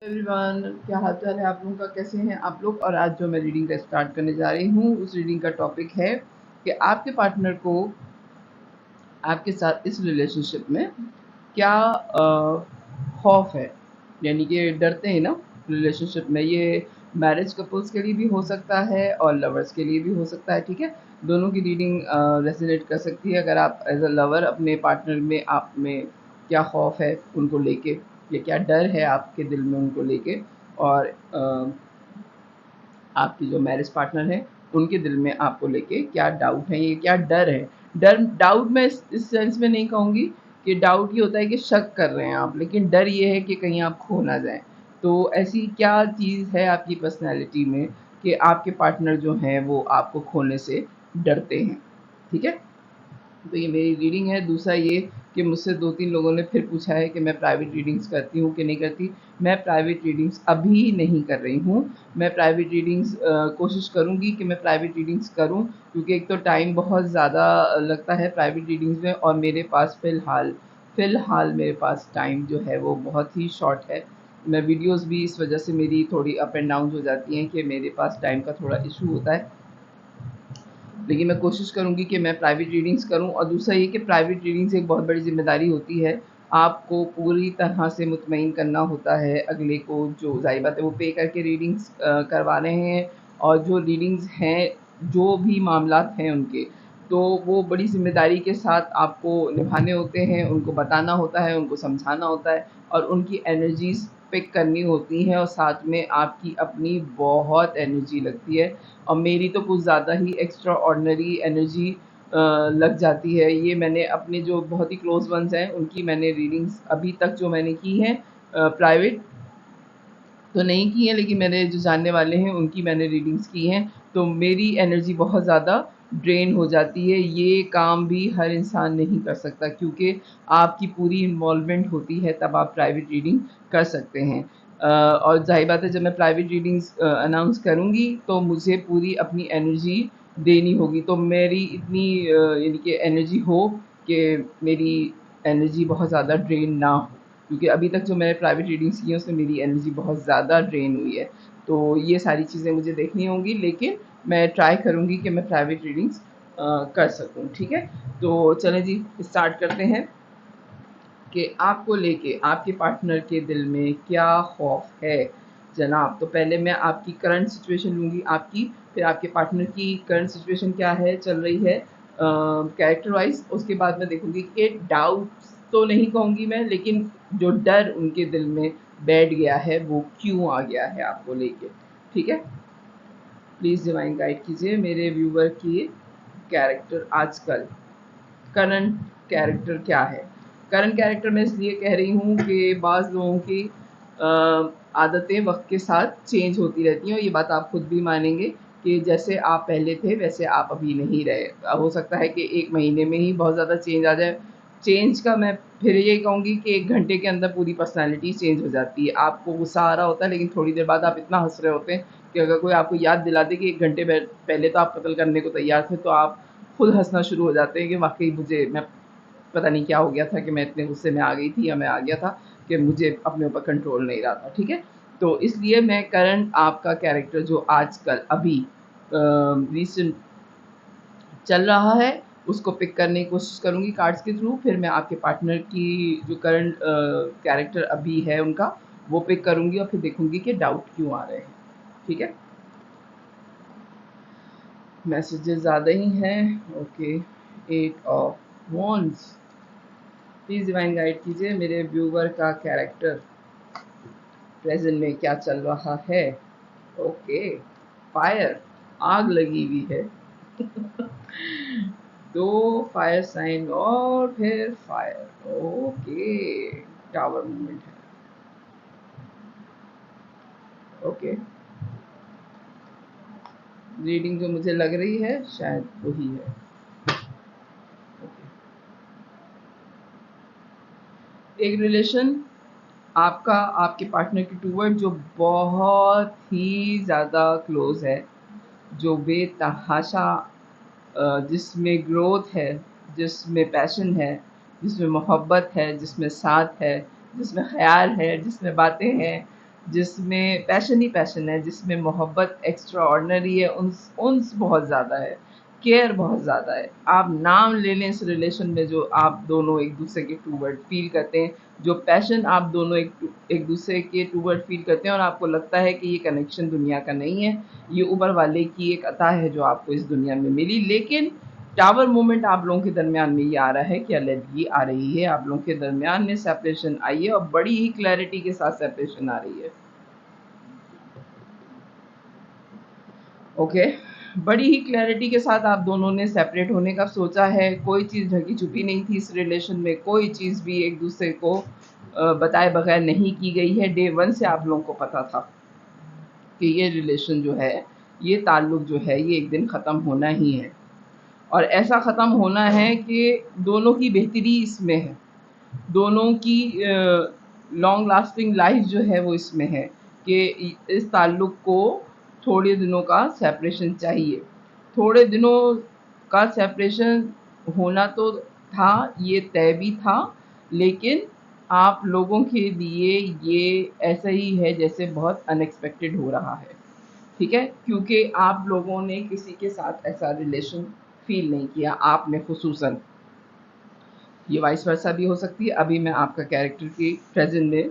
Everyone, क्या हाल चाल है आप लोगों का? कैसे हैं आप लोग? और आज जो मैं रीडिंग का स्टार्ट करने जा रही हूँ उस रीडिंग का टॉपिक है कि आपके पार्टनर को आपके साथ इस रिलेशनशिप में क्या खौफ है, यानी कि डरते हैं ना रिलेशनशिप में। ये मैरिज कपल्स के लिए भी हो सकता है और लवर्स के लिए भी हो सकता है, ठीक है। दोनों की रीडिंग रेजोनेट कर सकती है। अगर आप एज अ लवर अपने पार्टनर में आप में क्या खौफ है उनको लेके, या क्या डर है आपके दिल में उनको लेके, और आपकी जो मैरिज पार्टनर है उनके दिल में आपको लेके क्या डाउट है, ये क्या डर है। डर डाउट मैं इस सेंस में नहीं कहूँगी कि डाउट ये होता है कि शक कर रहे हैं आप, लेकिन डर ये है कि कहीं आप खो ना जाएं। तो ऐसी क्या चीज़ है आपकी पर्सनैलिटी में कि आपके पार्टनर जो हैं वो आपको खोने से डरते हैं, ठीक है। तो ये मेरी रीडिंग है। दूसरा ये कि मुझसे 2-3 लोगों ने फिर पूछा है कि मैं प्राइवेट रीडिंग्स करती हूँ कि नहीं करती। मैं प्राइवेट रीडिंग्स अभी नहीं कर रही हूँ। मैं प्राइवेट रीडिंग्स कोशिश करूँगी कि मैं प्राइवेट रीडिंग्स करूँ, क्योंकि एक तो टाइम बहुत ज़्यादा लगता है प्राइवेट रीडिंग्स में, और मेरे पास फ़िलहाल मेरे पास टाइम जो है वो बहुत ही शॉर्ट है। मैं वीडियोज़ भी इस वजह से मेरी थोड़ी अप एंड डाउन हो जाती हैं कि मेरे पास टाइम का थोड़ा इशू होता है। लेकिन मैं कोशिश करूँगी कि मैं प्राइवेट रीडिंग्स करूँ। और दूसरा ये कि प्राइवेट रीडिंग्स एक बहुत बड़ी ज़िम्मेदारी होती है। आपको पूरी तरह से मुतमईन करना होता है अगले को, जो ज़ाहिर बात है वो पे करके रीडिंग्स करवा रहे हैं, और जो रीडिंग्स हैं, जो भी मामलात हैं उनके, तो वो बड़ी ज़िम्मेदारी के साथ आपको निभाने होते हैं, उनको बताना होता है, उनको समझाना होता है, और उनकी एनर्जीज़ पिक करनी होती हैं, और साथ में आपकी अपनी बहुत एनर्जी लगती है। और मेरी तो कुछ ज़्यादा ही एक्स्ट्रा ऑर्डिनरी एनर्जी लग जाती है। ये मैंने अपने जो बहुत ही क्लोज़ वंस हैं उनकी मैंने रीडिंग्स अभी तक जो मैंने की हैं प्राइवेट तो नहीं की हैं, लेकिन मेरे जो जानने वाले हैं उनकी मैंने रीडिंग्स की हैं। तो मेरी एनर्जी बहुत ज़्यादा ड्रेन हो जाती है। ये काम भी हर इंसान नहीं कर सकता, क्योंकि आपकी पूरी इन्वॉल्वमेंट होती है, तब आप प्राइवेट रीडिंग कर सकते हैं। और ज़ाहिर बात है जब मैं प्राइवेट रीडिंग्स अनाउंस करूँगी तो मुझे पूरी अपनी एनर्जी देनी होगी। तो मेरी इतनी यानी कि एनर्जी हो कि मेरी एनर्जी बहुत ज़्यादा ड्रेन ना हो, क्योंकि अभी तक जो मैंने प्राइवेट रीडिंग्स की हैं उसमें मेरी एनर्जी बहुत ज़्यादा ड्रेन हुई है। तो ये सारी चीज़ें मुझे देखनी होंगी, लेकिन मैं ट्राई करूँगी कि मैं प्राइवेट रीडिंग्स कर सकूँ, ठीक है। तो चलें जी, स्टार्ट करते हैं कि आपको लेके आपके पार्टनर के दिल में क्या खौफ है जनाब। तो पहले मैं आपकी करंट सिचुएशन लूँगी आपकी, फिर आपके पार्टनर की करंट सिचुएशन क्या है, चल रही है कैरेक्टर वाइज। उसके बाद मैं देखूँगी कि डाउट्स तो नहीं कहूँगी मैं, लेकिन जो डर उनके दिल में बैठ गया है वो क्यों आ गया है आपको लेके, ठीक है। प्लीज़ डिवाइन गाइड कीजिए मेरे व्यूवर की कैरेक्टर आजकल, करंट कैरेक्टर क्या है। करंट कैरेक्टर मैं इसलिए कह रही हूँ कि बाज़ लोगों की आदतें वक्त के साथ चेंज होती रहती हैं, और ये बात आप खुद भी मानेंगे कि जैसे आप पहले थे वैसे आप अभी नहीं रहे। हो सकता है कि 1 महीने में ही बहुत ज़्यादा चेंज आ जाए। चेंज का मैं फिर यही कहूँगी कि 1 घंटे के अंदर पूरी पर्सनैलिटी चेंज हो जाती है। आपको गुस्सा आ रहा होता है, लेकिन थोड़ी देर बाद आप इतना हँस रहे होते हैं कि अगर कोई आपको याद दिला दे कि 1 घंटे पहले तो आप कत्ल करने को तैयार थे, तो आप खुद हँसना शुरू हो जाते हैं कि वाक़ई मुझे मैं पता नहीं क्या हो गया था कि मैं इतने गुस्से में आ गई थी, या मैं आ गया था कि मुझे अपने ऊपर कंट्रोल नहीं रहा था, ठीक है। तो इसलिए मैं करंट आपका कैरेक्टर जो आजकल अभी रीसेंट चल रहा है उसको पिक करने की कोशिश करूँगी कार्ड्स के थ्रू। फिर मैं आपके पार्टनर की जो करंट कैरेक्टर अभी है उनका वो पिक करूँगी, और फिर देखूँगी कि डाउट क्यों आ रहे हैं, ठीक है। मैसेजेस ज़्यादा ही हैं, okay. 8 of wands, please divine guide कीजिए मेरे व्यूवर का कैरेक्टर प्रेजेंट में क्या चल रहा है। ओके, फायर, आग लगी हुई है। 2 फायर साइन और फिर फायर, ओके। टावर मूवमेंट है, ओके। रीडिंग जो मुझे लग रही है शायद वही है, ओके। एक रिलेशन आपका आपके पार्टनर के टूवर्ड जो बहुत ही ज़्यादा क्लोज है, जो बेतहाशा जिसमें ग्रोथ है, जिसमें पैशन है, जिसमें मोहब्बत है, जिसमें साथ है, जिसमें ख़याल है, जिसमें बातें हैं, जिसमें पैशन ही पैशन है, जिसमें मोहब्बत एक्स्ट्रा ऑर्डनरी है, उन्स बहुत ज़्यादा है, केयर बहुत ज़्यादा है। आप नाम ले लें इस रिलेशन में, जो आप दोनों एक दूसरे के टूवर्ड फील करते हैं, जो पैशन आप दोनों एक दूसरे के टूवर्ड फील करते हैं, और आपको लगता है कि ये कनेक्शन दुनिया का नहीं है, ये ऊपर वाले की एक अता है जो आपको इस दुनिया में मिली। लेकिन टावर मोमेंट आप लोगों के दरमियान में ये आ रहा है कि अलग आ रही है, आप लोगों के दरमियान में सेपरेशन आई है, और बड़ी ही क्लैरिटी के साथ सेपरेशन आ रही है। ओके, बड़ी ही क्लैरिटी के साथ आप दोनों ने सेपरेट होने का सोचा है। कोई चीज़ ढकी छुपी नहीं थी इस रिलेशन में, कोई चीज़ भी एक दूसरे को बताए बगैर नहीं की गई है। डे वन से आप लोगों को पता था कि ये रिलेशन जो है, ये ताल्लुक़ जो है, ये एक दिन ख़त्म होना ही है, और ऐसा ख़त्म होना है कि दोनों की बेहतरी इसमें है, दोनों की लॉन्ग लास्टिंग लाइफ जो है वो इसमें है कि इस ताल्लुक़ को थोड़े दिनों का सेपरेशन चाहिए। थोड़े दिनों का सेपरेशन होना तो था, ये तय भी था, लेकिन आप लोगों के लिए ये ऐसा ही है जैसे बहुत अनएक्सपेक्टेड हो रहा है, ठीक है? क्योंकि आप लोगों ने किसी के साथ ऐसा रिलेशन फ़ील नहीं किया, आपने ख़ुसूसन। ये वाइस वर्सा भी हो सकती है। अभी मैं आपका कैरेक्टर की प्रेजेंट में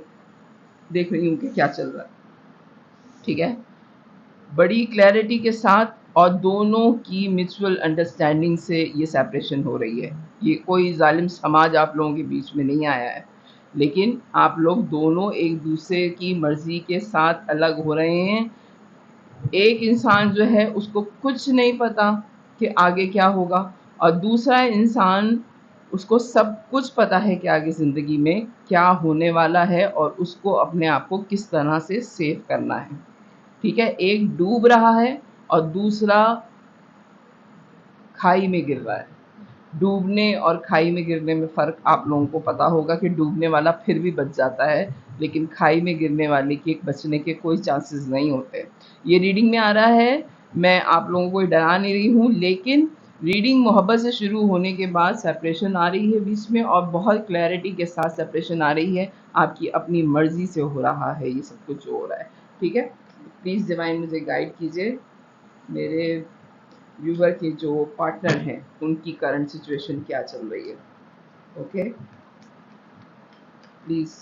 देख रही हूँ कि क्या चल रहा है, ठीक है? बड़ी क्लैरिटी के साथ और दोनों की म्यूचुअल अंडरस्टैंडिंग से ये सेपरेशन हो रही है। ये कोई ज़ालिम समाज आप लोगों के बीच में नहीं आया है, लेकिन आप लोग दोनों एक दूसरे की मर्ज़ी के साथ अलग हो रहे हैं। एक इंसान जो है उसको कुछ नहीं पता कि आगे क्या होगा, और दूसरा इंसान उसको सब कुछ पता है कि आगे ज़िंदगी में क्या होने वाला है और उसको अपने आप को किस तरह से सेव करना है, ठीक है? एक डूब रहा है और दूसरा खाई में गिर रहा है। डूबने और खाई में गिरने में फ़र्क आप लोगों को पता होगा कि डूबने वाला फिर भी बच जाता है, लेकिन खाई में गिरने वाले के बचने के कोई चांसेस नहीं होते। ये रीडिंग में आ रहा है, मैं आप लोगों को डरा नहीं रही हूँ, लेकिन रीडिंग मोहब्बत से शुरू होने के बाद सेपरेशन आ रही है बीच में, और बहुत क्लैरिटी के साथ सेपरेशन आ रही है। आपकी अपनी मर्ज़ी से हो रहा है ये सब कुछ जो हो रहा है, ठीक है? प्लीज़ डिवाइन मुझे गाइड कीजिए, मेरे व्यूअर के जो पार्टनर हैं उनकी करंट सिचुएशन क्या चल रही है। ओके, प्लीज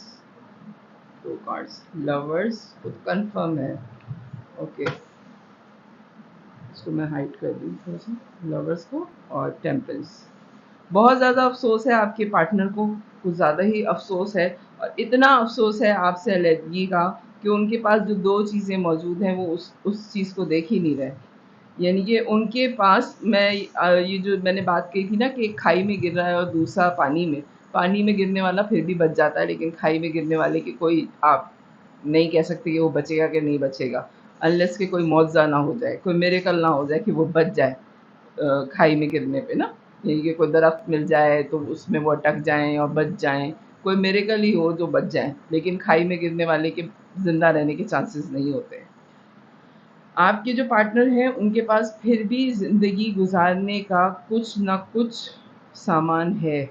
दो कार्ड्स। लवर्स खुद कंफर्म है, ओके, इसको मैं हाइड कर दूँ थोड़ा सा, लवर्स को, और टेम्पल्स। बहुत ज़्यादा अफसोस है आपके पार्टनर को, कुछ ज़्यादा ही अफसोस है, और इतना अफसोस है आपसे अलग का कि उनके पास जो दो चीज़ें मौजूद हैं वो उस चीज़ को देख ही नहीं रहे। यानी कि उनके पास, मैं ये जो मैंने बात कही थी ना कि एक खाई में गिर रहा है और दूसरा पानी में गिरने वाला फिर भी बच जाता है, लेकिन खाई में गिरने वाले की कोई आप नहीं कह सकते कि वो बचेगा कि नहीं बचेगा, अनलेस कि कोई मौज़ा ना हो जाए, कोई मिरेकल ना हो जाए कि वो बच जाए खाई में गिरने पे ना। यानी कि कोई दरख्त मिल जाए तो उसमें वो अटक जाएँ और बच जाएँ, कोई मिरेकल ही हो जो बच जाएँ, लेकिन खाई में गिरने वाले के ज़िंदा रहने के चांसेस नहीं होते। आपके जो पार्टनर हैं उनके पास फिर भी ज़िंदगी गुज़ारने का कुछ न कुछ सामान है,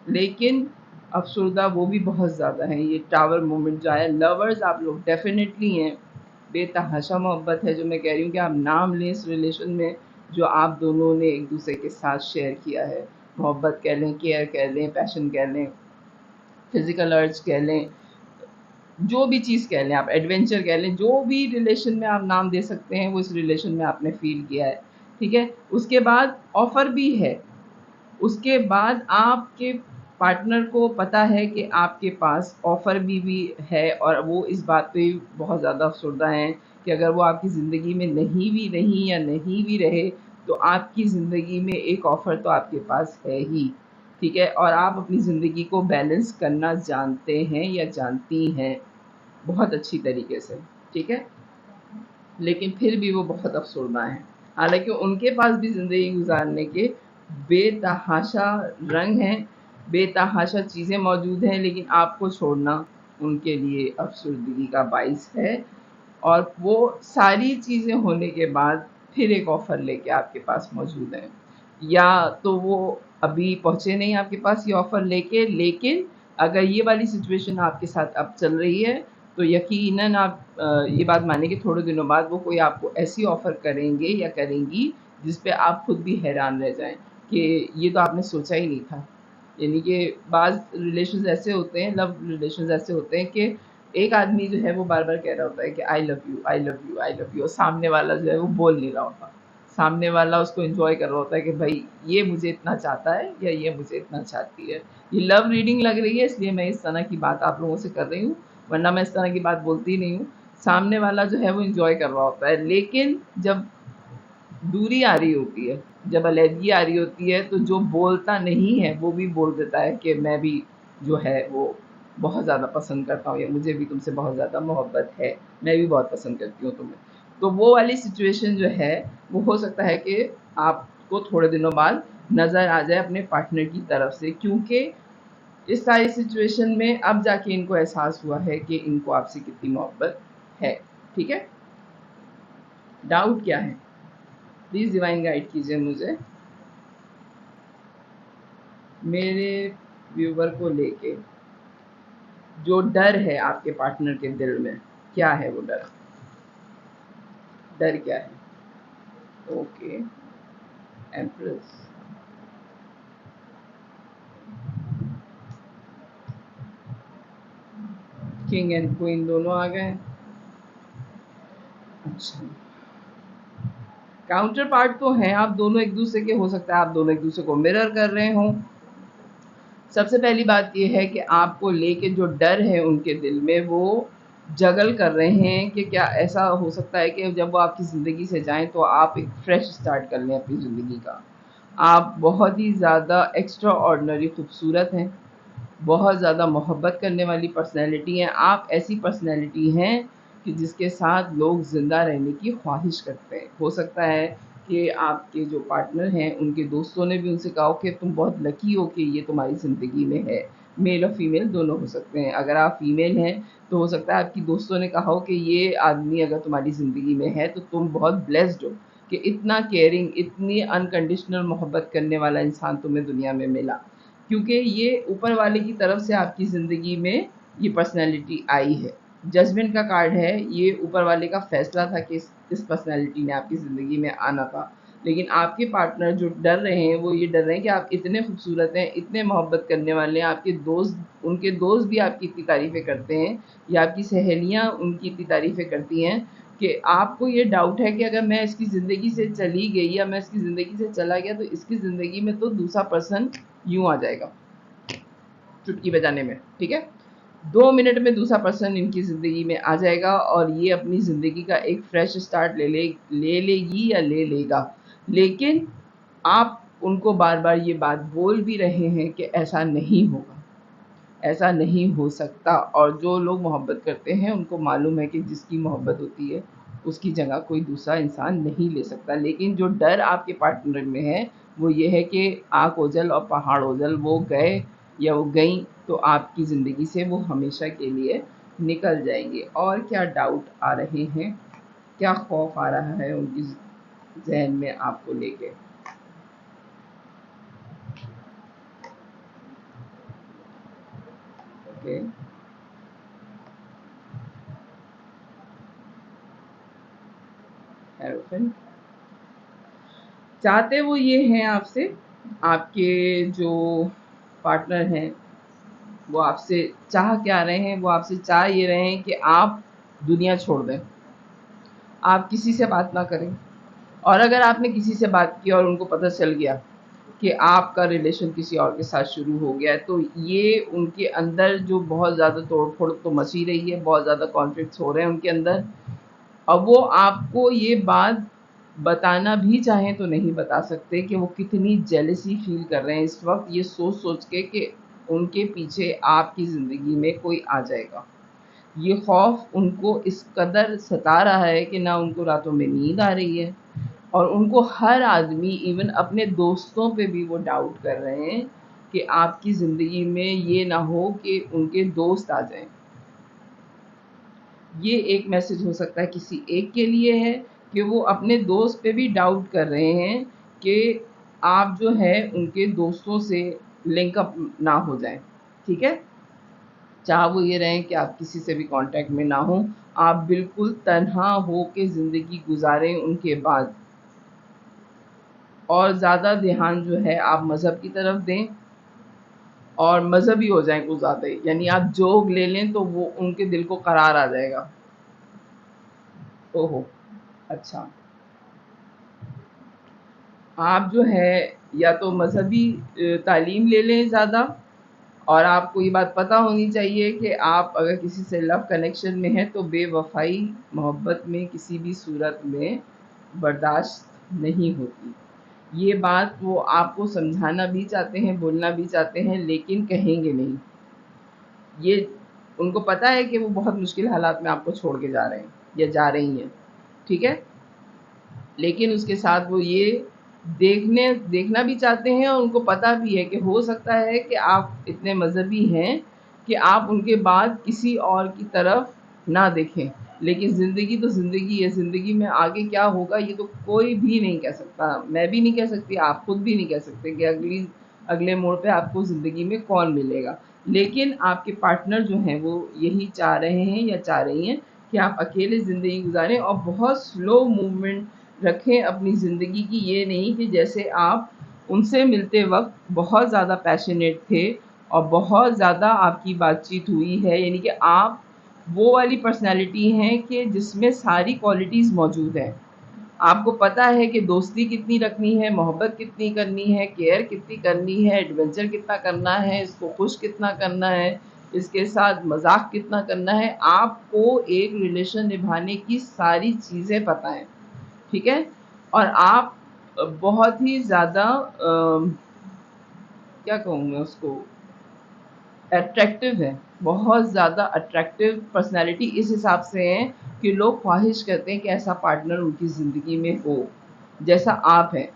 लेकिन अफ़सरदा वो भी बहुत ज़्यादा हैं। ये टावर मोमेंट जो आया, लवर्स आप लोग डेफ़िनेटली हैं, बेतहाशा मोहब्बत है, जो मैं कह रही हूँ कि आप नाम लें इस रिलेशन में जो आप दोनों ने एक दूसरे के साथ शेयर किया है। मोहब्बत कह लें, केयर कह लें, पैशन कह लें, फ़िज़िकल अर्ज कह लें, जो भी चीज़ कह लें आप, एडवेंचर कह लें, जो भी रिलेशन में आप नाम दे सकते हैं वो इस रिलेशन में आपने फ़ील किया है, ठीक है? उसके बाद ऑफ़र भी है, उसके बाद आपके पार्टनर को पता है कि आपके पास ऑफ़र भी है, और वो इस बात पे बहुत ज़्यादा अफ़सरदा हैं कि अगर वो आपकी ज़िंदगी में नहीं भी रहीं या नहीं भी रहे, तो आपकी ज़िंदगी में एक ऑफ़र तो आपके पास है ही, ठीक है? और आप अपनी ज़िंदगी को बैलेंस करना जानते हैं या जानती हैं बहुत अच्छी तरीके से, ठीक है? लेकिन फिर भी वो बहुत अफ़सरदा हैं। हालाँकि उनके पास भी ज़िंदगी गुज़ारने के बेतहाशा रंग हैं, बेतहाशा चीज़ें मौजूद हैं, लेकिन आपको छोड़ना उनके लिए अफ़सरदगी का बाइस है, और वो सारी चीज़ें होने के बाद फिर एक ऑफ़र लेके आपके पास मौजूद हैं। या तो वो अभी पहुँचे नहीं आपके पास ये ऑफ़र लेके, लेकिन अगर ये वाली सिचुएशन आपके साथ अब चल रही है, तो यकीनन आप ये बात माने कि थोड़े दिनों बाद वो कोई आपको ऐसी ऑफ़र करेंगे या करेंगी जिस पे आप खुद भी हैरान रह जाएँ कि ये तो आपने सोचा ही नहीं था। यानी कि बाज़ रिलेशंस ऐसे होते हैं, लव रिलेशंस ऐसे होते हैं कि एक आदमी जो है वो बार-बार कह रहा होता है कि I love you, I love you, I love you, और सामने वाला जो है वो बोल नहीं रहा होता। सामने वाला उसको एन्जॉय कर रहा होता है कि भाई ये मुझे इतना चाहता है या ये मुझे इतना चाहती है। ये लव रीडिंग लग रही है इसलिए मैं इस तरह की बात आप लोगों से कर रही हूँ, वरना मैं इस तरह की बात बोलती नहीं हूँ। सामने वाला जो है वो एन्जॉय कर रहा होता है, लेकिन जब दूरी आ रही होती है, जब अलहदगी आ रही होती है, तो जो बोलता नहीं है वो भी बोल देता है कि मैं भी जो है वो बहुत ज़्यादा पसंद करता हूँ या मुझे भी तुमसे बहुत ज़्यादा मोहब्बत है, मैं भी बहुत पसंद करती हूँ तुम्हें। तो वो वाली सिचुएशन जो है वो हो सकता है कि आपको थोड़े दिनों बाद नज़र आ जाए अपने पार्टनर की तरफ से, क्योंकि इस सारी सिचुएशन में अब जाके इनको एहसास हुआ है कि इनको आपसे कितनी मोहब्बत है। ठीक है? डाउट क्या है? प्लीज़ डिवाइन गाइड कीजिए मुझे। मेरे व्यूवर को लेके जो डर है आपके पार्टनर के दिल में, क्या है वो डर? डर क्या है? Okay, empress, king and queen दोनों आ गए। अच्छा, काउंटर पार्ट तो हैं, आप दोनों एक दूसरे के, हो सकता है आप दोनों एक दूसरे को मिरर कर रहे हों। सबसे पहली बात ये है कि आपको लेके जो डर है उनके दिल में, वो जगल कर रहे हैं कि क्या ऐसा हो सकता है कि जब वो आपकी ज़िंदगी से जाएँ तो आप एक फ्रेश स्टार्ट कर लें अपनी ज़िंदगी का। आप बहुत ही ज़्यादा एक्स्ट्रा ऑर्डिनरी खूबसूरत हैं, बहुत ज़्यादा मोहब्बत करने वाली पर्सनैलिटी हैं। आप ऐसी पर्सनैलिटी हैं कि जिसके साथ लोग ज़िंदा रहने की ख्वाहिश करते हैं। हो सकता है कि आपके जो पार्टनर हैं उनके दोस्तों ने भी उनसे कहा हो कि तुम बहुत लकी हो कि ये तुम्हारी ज़िंदगी में है। मेल और फीमेल दोनों हो सकते हैं। अगर आप फीमेल हैं तो हो सकता है आपकी दोस्तों ने कहा हो कि ये आदमी अगर तुम्हारी ज़िंदगी में है तो तुम बहुत ब्लेस्ड हो कि इतना केयरिंग, इतनी अनकंडीशनल मोहब्बत करने वाला इंसान तुम्हें दुनिया में मिला। क्योंकि ये ऊपर वाले की तरफ से आपकी ज़िंदगी में ये पर्सनैलिटी आई है। जजमेंट का कार्ड है, ये ऊपर वाले का फ़ैसला था कि इस पर्सनैलिटी ने आपकी ज़िंदगी में आना था। लेकिन आपके पार्टनर जो डर रहे हैं, वो ये डर रहे हैं कि आप इतने खूबसूरत हैं, इतने मोहब्बत करने वाले हैं, आपके दोस्त, उनके दोस्त भी आपकी इतनी तारीफ़ें करते हैं या आपकी सहेलियाँ उनकी इतनी तारीफ़ें करती हैं कि आपको ये डाउट है कि अगर मैं इसकी ज़िंदगी से चली गई या मैं इसकी ज़िंदगी से चला गया तो इसकी ज़िंदगी में तो दूसरा पर्सन यूँ आ जाएगा, चुटकी बजाने में, ठीक है? 2 मिनट में दूसरा पर्सन इनकी ज़िंदगी में आ जाएगा और ये अपनी ज़िंदगी का एक फ्रेश स्टार्ट ले लेगी या ले लेगा। लेकिन आप उनको बार-बार ये बात बोल भी रहे हैं कि ऐसा नहीं होगा, ऐसा नहीं हो सकता, और जो लोग मोहब्बत करते हैं उनको मालूम है कि जिसकी मोहब्बत होती है उसकी जगह कोई दूसरा इंसान नहीं ले सकता। लेकिन जो डर आपके पार्टनर में है वो ये है कि आग ओझल और पहाड़ ओझल, वो गए या वो गईं तो आपकी ज़िंदगी से वो हमेशा के लिए निकल जाएंगे। और क्या डाउट आ रहे हैं, क्या खौफ आ रहा है उनकी जहन में आपको लेके? ओके, हेरोफेंट चाहते वो ये हैं आपसे, आपके जो पार्टनर हैं वो आपसे चाह क्या रहे हैं, वो आपसे चाह ये रहे हैं कि आप दुनिया छोड़ दें, आप किसी से बात ना करें। और अगर आपने किसी से बात की और उनको पता चल गया कि आपका रिलेशन किसी और के साथ शुरू हो गया है, तो ये उनके अंदर जो बहुत ज़्यादा तोड़-फोड़ तो मची रही है, बहुत ज़्यादा कॉन्फ्लिक्ट्स हो रहे हैं उनके अंदर। अब वो आपको ये बात बताना भी चाहें तो नहीं बता सकते कि वो कितनी जेलसी फ़ील कर रहे हैं इस वक़्त, ये सोच-सोच के कि उनके पीछे आपकी ज़िंदगी में कोई आ जाएगा। ये खौफ उनको इस कदर सता रहा है कि ना उनको रातों में नींद आ रही है, और उनको हर आदमी, इवन अपने दोस्तों पे भी वो डाउट कर रहे हैं कि आपकी ज़िंदगी में ये ना हो कि उनके दोस्त आ जाएँ। ये एक मैसेज हो सकता है किसी एक के लिए है कि वो अपने दोस्त पे भी डाउट कर रहे हैं कि आप जो है उनके दोस्तों से लिंक अप ना हो जाएँ, ठीक है? चाह वो ये रहें कि आप किसी से भी कांटेक्ट में ना हो, आप बिल्कुल तन्हा हो के ज़िंदगी गुजारें उनके बाद। और ज़्यादा ध्यान जो है आप मज़हब की तरफ दें और मज़हबी हो जाएँ कुछ ज़्यादा ही, यानी आप जोग ले लें तो वो उनके दिल को करार आ जाएगा। ओहो! अच्छा। आप जो है या तो मज़हबी तालीम ले लें ज़्यादा, और आपको ये बात पता होनी चाहिए कि आप अगर किसी से लव कनेक्शन में हैं तो बेवफ़ाई मोहब्बत में किसी भी सूरत में बर्दाश्त नहीं होती। ये बात वो आपको समझाना भी चाहते हैं, बोलना भी चाहते हैं, लेकिन कहेंगे नहीं। ये उनको पता है कि वो बहुत मुश्किल हालात में आपको छोड़ के जा रहे हैं या जा रही हैं, ठीक है? लेकिन उसके साथ वो ये देखना भी चाहते हैं, और उनको पता भी है कि हो सकता है कि आप इतने मज़हबी हैं कि आप उनके बाद किसी और की तरफ ना देखें। लेकिन ज़िंदगी तो ज़िंदगी है, ज़िंदगी में आगे क्या होगा ये तो कोई भी नहीं कह सकता। मैं भी नहीं कह सकती, आप खुद भी नहीं कह सकते कि अगले मोड़ पे आपको ज़िंदगी में कौन मिलेगा। लेकिन आपके पार्टनर जो हैं वो यही चाह रहे हैं या चाह रही हैं कि आप अकेले ज़िंदगी गुज़ारें और बहुत स्लो मूवमेंट रखें अपनी ज़िंदगी की। ये नहीं कि जैसे आप उनसे मिलते वक़्त बहुत ज़्यादा पैशनेट थे और बहुत ज़्यादा आपकी बातचीत हुई है, यानी कि आप वो वाली पर्सनैलिटी हैं कि जिसमें सारी क्वालिटीज़ मौजूद हैं। आपको पता है कि दोस्ती कितनी रखनी है, मोहब्बत कितनी करनी है, केयर कितनी करनी है, एडवेंचर कितना करना है, इसको खुश कितना करना है, इसके साथ मज़ाक कितना करना है। आपको एक रिलेशन निभाने की सारी चीज़ें पता हैं, ठीक है? और आप बहुत ही ज़्यादा क्या कहूँ मैं उसको, अट्रैक्टिव है, बहुत ज़्यादा अट्रैक्टिव पर्सनैलिटी इस हिसाब से है कि लोग ख्वाहिश करते हैं कि ऐसा पार्टनर उनकी ज़िंदगी में हो, जैसा आप हैं।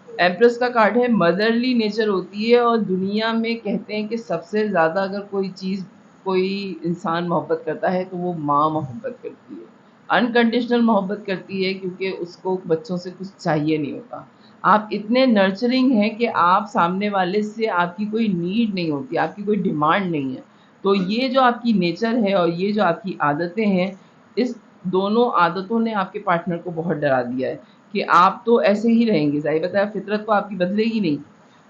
एम्प्रेस का कार्ड है, मदरली नेचर होती है, और दुनिया में कहते हैं कि सबसे ज़्यादा अगर कोई चीज़, कोई इंसान मोहब्बत करता है तो वो माँ मोहब्बत करती है। अनकंडीशनल मोहब्बत करती है क्योंकि उसको बच्चों से कुछ चाहिए नहीं होता। आप इतने नर्चरिंग हैं कि आप सामने वाले से आपकी कोई नीड नहीं होती, आपकी कोई डिमांड नहीं है। तो ये जो आपकी नेचर है और ये जो आपकी आदतें हैं, इस दोनों आदतों ने आपके पार्टनर को बहुत डरा दिया है कि आप तो ऐसे ही रहेंगे, ज़ाहिर बात है फितरत तो आपकी बदलेगी नहीं।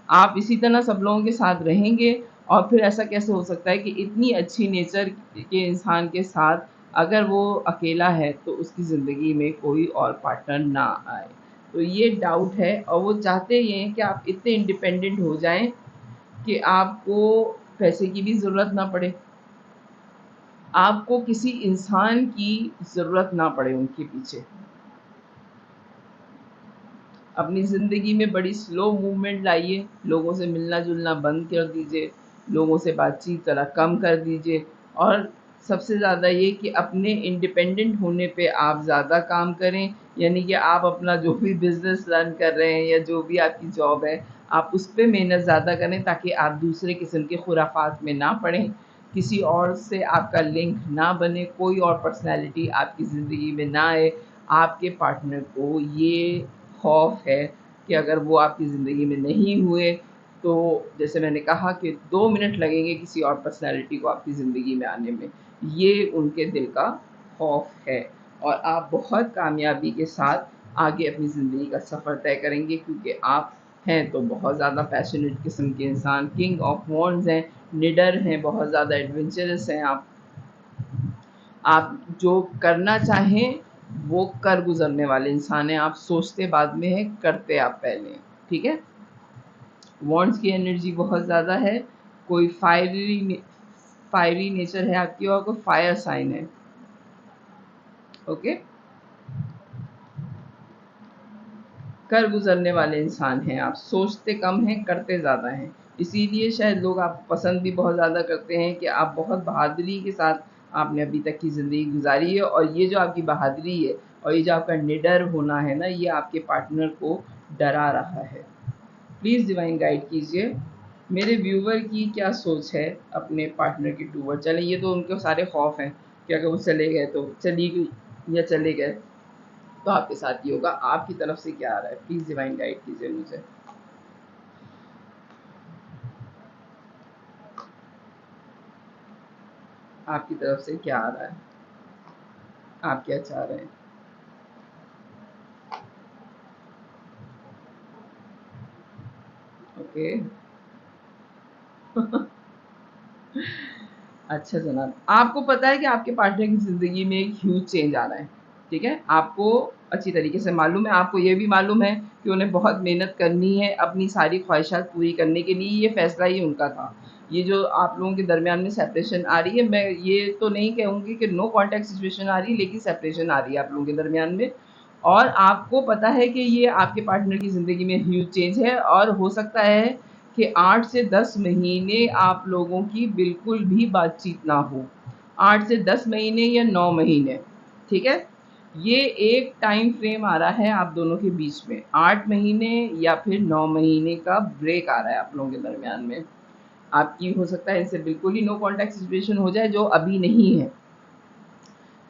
आप इसी तरह सब लोगों के साथ रहेंगे, और फिर ऐसा कैसे हो सकता है कि इतनी अच्छी नेचर के इंसान के साथ अगर वो अकेला है तो उसकी ज़िंदगी में कोई और पार्टनर ना आए। तो ये डाउट है, और वो चाहते ये हैं कि आप इतने इंडिपेंडेंट हो जाएँ कि आपको पैसे की भी ज़रूरत ना पड़े, आपको किसी इंसान की ज़रूरत ना पड़े उनके पीछे। अपनी ज़िंदगी में बड़ी स्लो मूवमेंट लाइए, लोगों से मिलना-जुलना बंद कर दीजिए, लोगों से बातचीत ज़रा कम कर दीजिए, और सबसे ज़्यादा ये कि अपने इंडिपेंडेंट होने पे आप ज़्यादा काम करें, यानी कि आप अपना जो भी बिज़नेस रन कर रहे हैं या जो भी आपकी जॉब है, आप उस पे मेहनत ज़्यादा करें ताकि आप दूसरे किस्म के खुराफात में ना पड़ें, किसी और से आपका लिंक ना बने, कोई और पर्सनैलिटी आपकी ज़िंदगी में ना आए। आपके पार्टनर को ये खौफ है कि अगर वो आपकी ज़िंदगी में नहीं हुए तो जैसे मैंने कहा कि 2 मिनट लगेंगे किसी और पर्सनैलिटी को आपकी ज़िंदगी में आने में। ये उनके दिल का खौफ है, और आप बहुत कामयाबी के साथ आगे अपनी ज़िंदगी का सफ़र तय करेंगे क्योंकि आप हैं तो बहुत ज़्यादा पैशनेट किस्म के इंसान, किंग ऑफ वॉन्ड्स हैं, निडर हैं, बहुत ज़्यादा एडवेंचरस हैं आप। आप जो करना चाहें वो कर गुज़रने वाले इंसान हैं, आप सोचते बाद में हैं, करते आप पहले हैं, ठीक है? वॉन्ड्स की एनर्जी बहुत ज़्यादा है, कोई फायरी नेचर है आपकी और कोई फायर साइन है, ओके? कर गुज़रने वाले इंसान हैं आप, सोचते कम हैं, करते ज़्यादा हैं। इसीलिए शायद लोग आपको पसंद भी बहुत ज़्यादा करते हैं कि आप बहुत बहादुरी के साथ आपने अभी तक की ज़िंदगी गुज़ारी है, और ये जो आपकी बहादुरी है और ये जो आपका निडर होना है ना, ये आपके पार्टनर को डरा रहा है। प्लीज़ डिवाइन गाइड कीजिए मेरे व्यूवर की क्या सोच है अपने पार्टनर के टूवर्ड। चलें, ये तो उनके सारे खौफ हैं कि अगर वो चले गए तो चली गई या चले गए तो आपके साथ ये होगा। आपकी तरफ से क्या आ रहा है, प्लीज़ डिवाइन गाइड कीजिए मुझे। आपकी तरफ से क्या आ रहा है, आप क्या चाह रहे हैं? ओके। अच्छा जनाब, आपको पता है कि आपके पार्टनर की ज़िंदगी में एक ह्यूज चेंज आ रहा है, ठीक है? आपको अच्छी तरीके से मालूम है, आपको ये भी मालूम है कि उन्हें बहुत मेहनत करनी है अपनी सारी ख्वाहिशात पूरी करने के लिए, ये फ़ैसला ही उनका था। ये जो आप लोगों के दरमियान में सेपरेशन आ रही है, मैं ये तो नहीं कहूँगी कि नो कॉन्टैक्ट सिचुएशन आ रही है, लेकिन सेपरेशन आ रही है आप लोगों के दरमियान में। और आपको पता है कि ये आपके पार्टनर की ज़िंदगी में ह्यूज चेंज है, और हो सकता है कि 8 से 10 महीने आप लोगों की बिल्कुल भी बातचीत ना हो। 8 से 10 महीने या 9 महीने, ठीक है? ये एक टाइम फ्रेम आ रहा है आप दोनों के बीच में, 8 महीने या फिर 9 महीने का ब्रेक आ रहा है आप लोगों के दरमियान में। आपकी हो सकता है इनसे बिल्कुल ही नो कॉन्टैक्ट सिचुएशन हो जाए, जो अभी नहीं है।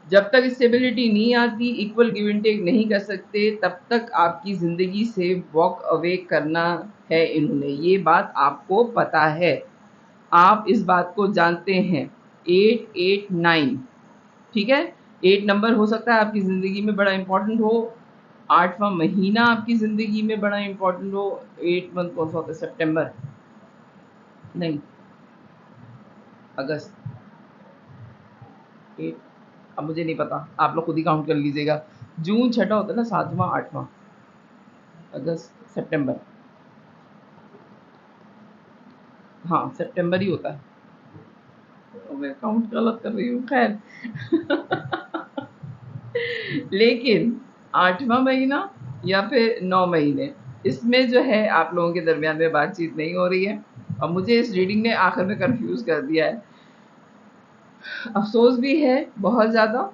जब तक स्टेबिलिटी नहीं आती, इक्वल गिव एंड टेक नहीं कर सकते, तब तक आपकी ज़िंदगी से वॉक अवे करना है इन्होंने, ये बात आपको पता है। आप इस बात को जानते हैं। 8, 8, 9, ठीक है? 8 नंबर हो सकता है आपकी ज़िंदगी में बड़ा इम्पोर्टेंट हो, 8वां महीना आपकी ज़िंदगी में बड़ा इम्पोर्टेंट हो। 8 मंथ कौन सा होता है? सितंबर नहीं, अगस्त। 8, अब मुझे नहीं पता, आप लोग खुद ही काउंट कर लीजिएगा। जून छठा होता है ना, 7वां 8वां, अगस्त सितंबर, हाँ सितंबर ही होता है। तो मैं काउंट गलत कर रही हूँ, खैर। लेकिन 8वां महीना या फिर 9 महीने, इसमें जो है आप लोगों के दरमियान में बातचीत नहीं हो रही है, और मुझे इस रीडिंग ने आखिर में कंफ्यूज कर दिया है। अफ़सोस भी है बहुत ज़्यादा,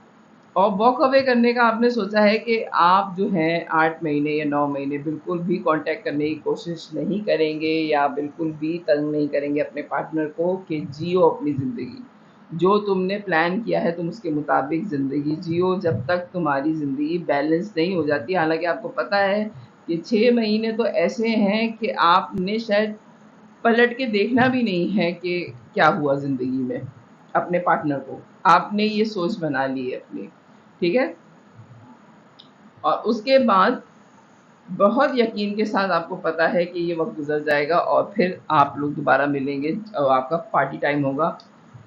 और वॉक अवे करने का आपने सोचा है कि आप जो हैं 8 महीने या 9 महीने बिल्कुल भी कॉन्टैक्ट करने की कोशिश नहीं करेंगे, या बिल्कुल भी तंग नहीं करेंगे अपने पार्टनर को कि जियो अपनी ज़िंदगी। जो तुमने प्लान किया है तुम उसके मुताबिक ज़िंदगी जियो, जब तक तुम्हारी ज़िंदगी बैलेंस नहीं हो जाती। हालाँकि आपको पता है कि 6 महीने तो ऐसे हैं कि आपने शायद पलट के देखना भी नहीं है कि क्या हुआ ज़िंदगी में अपने पार्टनर को। आपने ये सोच बना ली है अपनी, ठीक है? और उसके बाद बहुत यकीन के साथ आपको पता है कि ये वक़्त गुज़र जाएगा, और फिर आप लोग दोबारा मिलेंगे और आपका पार्टी टाइम होगा,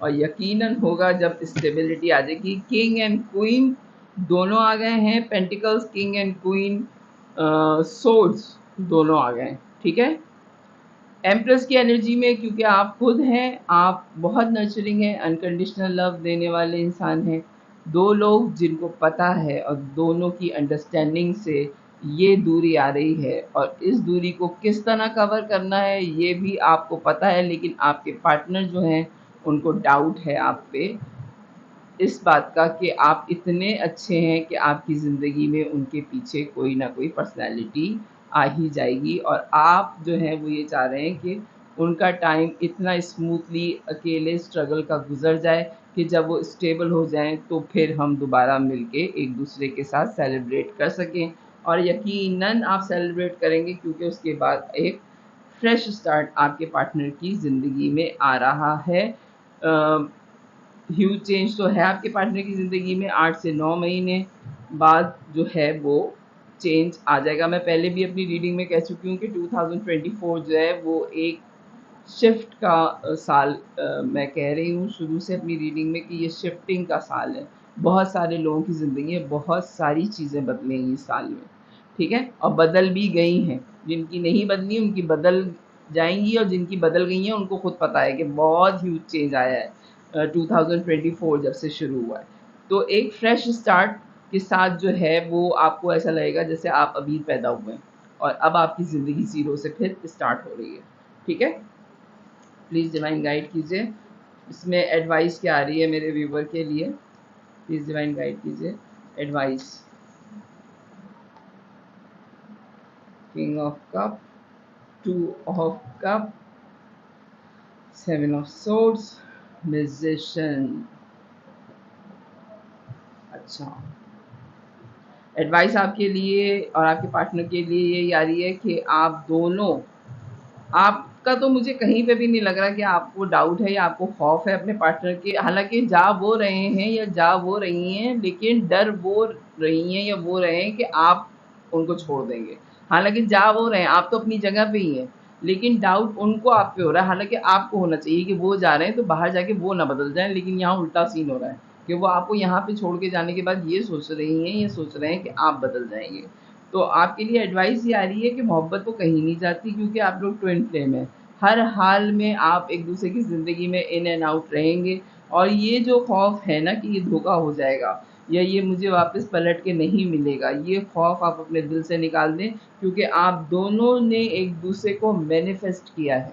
और यकीनन होगा जब स्टेबिलिटी आ जाएगी। किंग एंड क्वीन दोनों आ गए हैं, pentacles king and queen, swords दोनों आ गए हैं, ठीक है? एम्प्रेस की एनर्जी में, क्योंकि आप खुद हैं, आप बहुत नर्चरिंग हैं, अनकंडीशनल लव देने वाले इंसान हैं। दो लोग जिनको पता है और दोनों की अंडरस्टैंडिंग से ये दूरी आ रही है, और इस दूरी को किस तरह कवर करना है ये भी आपको पता है, लेकिन आपके पार्टनर जो हैं उनको डाउट है आप पे इस बात का कि आप इतने अच्छे हैं कि आपकी ज़िंदगी में उनके पीछे कोई ना कोई पर्सनैलिटी आ ही जाएगी, और आप जो हैं वो ये चाह रहे हैं कि उनका टाइम इतना स्मूथली अकेले स्ट्रगल का गुज़र जाए कि जब वो स्टेबल हो जाएँ तो फिर हम दोबारा मिलके एक दूसरे के साथ सेलिब्रेट कर सकें। और यकीनन आप सेलिब्रेट करेंगे, क्योंकि उसके बाद एक फ्रेश स्टार्ट आपके पार्टनर की ज़िंदगी में आ रहा है। ह्यूज चेंज तो है आपके पार्टनर की ज़िंदगी में, 8 से 9 महीने बाद जो है वो चेंज आ जाएगा। मैं पहले भी अपनी रीडिंग में कह चुकी हूँ कि 2024 जो है वो एक शिफ्ट का साल, मैं कह रही हूँ शुरू से अपनी रीडिंग में कि ये शिफ्टिंग का साल है। बहुत सारे लोगों की ज़िंदगी में बहुत सारी चीज़ें बदलेंगी इस साल में, ठीक है? और बदल भी गई हैं, जिनकी नहीं बदली उनकी बदल जाएंगी, और जिनकी बदल गई हैं उनको खुद पता है कि बहुत ह्यूज चेंज आया है 2024 जब से शुरू हुआ है। तो एक फ्रेश स्टार्ट के साथ जो है वो आपको ऐसा लगेगा जैसे आप अभी पैदा हुए हैं, और अब आपकी ज़िंदगी ज़ीरो से फिर स्टार्ट हो रही है, ठीक है? प्लीज़ डिवाइन गाइड कीजिए, इसमें एडवाइस क्या आ रही है मेरे व्यूवर के लिए, प्लीज़ डिवाइन गाइड कीजिए advice. King of cup, 2 of cup, 7 of swords, musician. अच्छा, एडवाइस आपके लिए और आपके पार्टनर के लिए ये आ रही है कि आप दोनों, आप आपका तो मुझे कहीं पे भी नहीं लग रहा कि आपको डाउट है या आपको खौफ है अपने पार्टनर के, हालांकि जा वो रहे हैं या जा वो रही हैं, लेकिन डर वो रही हैं या वो रहे हैं कि आप उनको छोड़ देंगे। हालांकि जा वो रहे हैं, आप तो अपनी जगह पे ही हैं, लेकिन डाउट उनको आप पे हो रहा है। हालांकि आपको होना चाहिए कि वो जा रहे हैं तो बाहर जाके वो ना बदल जाए, लेकिन यहाँ उल्टा सीन हो रहा है कि वो आपको यहाँ पे छोड़ के जाने के बाद ये सोच रही हैं, ये सोच रहे हैं कि आप बदल जाएंगे। तो आपके लिए एडवाइस ये आ रही है कि मोहब्बत तो कहीं नहीं जाती, क्योंकि आप लोग ट्विन फ्लेम हैं। हर हाल में आप एक दूसरे की ज़िंदगी में इन एंड आउट रहेंगे। और ये जो खौफ है ना कि ये धोखा हो जाएगा या ये मुझे वापस पलट के नहीं मिलेगा, ये खौफ आप अपने दिल से निकाल दें, क्योंकि आप दोनों ने एक दूसरे को मैनिफेस्ट किया है।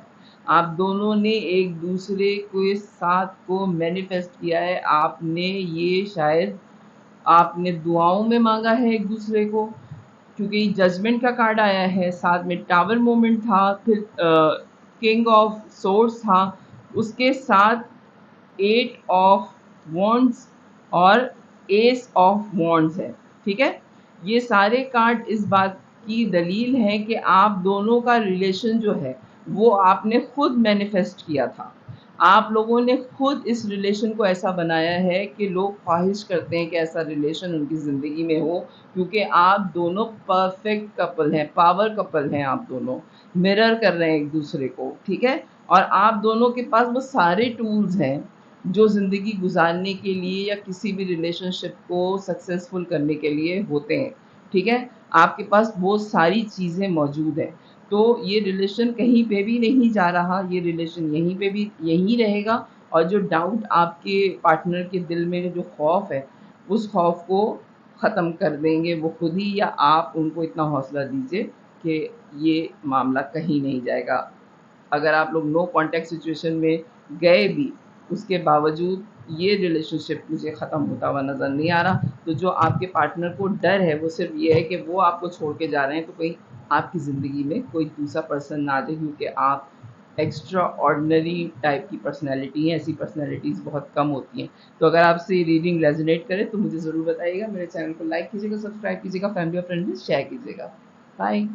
आप दोनों ने एक दूसरे के साथ को मैनिफेस्ट किया है। आपने ये शायद आपने दुआओं में मांगा है एक दूसरे को, क्योंकि जजमेंट का कार्ड आया है, साथ में टावर मोमेंट था, फिर किंग ऑफ सोर्स था, उसके साथ एट ऑफ वॉन्ड्स और एस ऑफ वॉन्ड्स है। ठीक है, ये सारे कार्ड इस बात की दलील है कि आप दोनों का रिलेशन जो है वो आपने खुद मैनिफेस्ट किया था। आप लोगों ने खुद इस रिलेशन को ऐसा बनाया है कि लोग ख्वाहिश करते हैं कि ऐसा रिलेशन उनकी ज़िंदगी में हो, क्योंकि आप दोनों परफेक्ट कपल हैं, पावर कपल हैं। आप दोनों मिरर कर रहे हैं एक दूसरे को, ठीक है। और आप दोनों के पास वो सारे टूल्स हैं जो ज़िंदगी गुजारने के लिए या किसी भी रिलेशनशिप को सक्सेसफुल करने के लिए होते हैं, ठीक है। आपके पास वो सारी चीज़ें मौजूद हैं। तो ये रिलेशन कहीं पे भी नहीं जा रहा, ये रिलेशन यहीं पे भी यहीं रहेगा। और जो डाउट आपके पार्टनर के दिल में जो खौफ है, उस खौफ को ख़त्म कर देंगे वो खुद ही, या आप उनको इतना हौसला दीजिए कि ये मामला कहीं नहीं जाएगा। अगर आप लोग नो कॉन्टैक्ट सिचुएशन में गए भी, उसके बावजूद ये रिलेशनशिप मुझे ख़त्म होता हुआ नज़र नहीं आ रहा। तो जो आपके पार्टनर को डर है वो सिर्फ ये है कि वो आपको छोड़ के जा रहे हैं, तो कहीं आपकी ज़िंदगी में कोई दूसरा पर्सन ना आ जाए, क्योंकि आप एक्स्ट्रा ऑर्डिनरी टाइप की पर्सनैलिटी हैं। ऐसी पर्सनैलिटीज़ बहुत कम होती हैं। तो अगर आपसे ये रीडिंग रेजोनेट करे तो मुझे ज़रूर बताइएगा। मेरे चैनल को लाइक कीजिएगा, सब्सक्राइब कीजिएगा, फैमिली और फ्रेंड्स में शेयर कीजिएगा। बाय।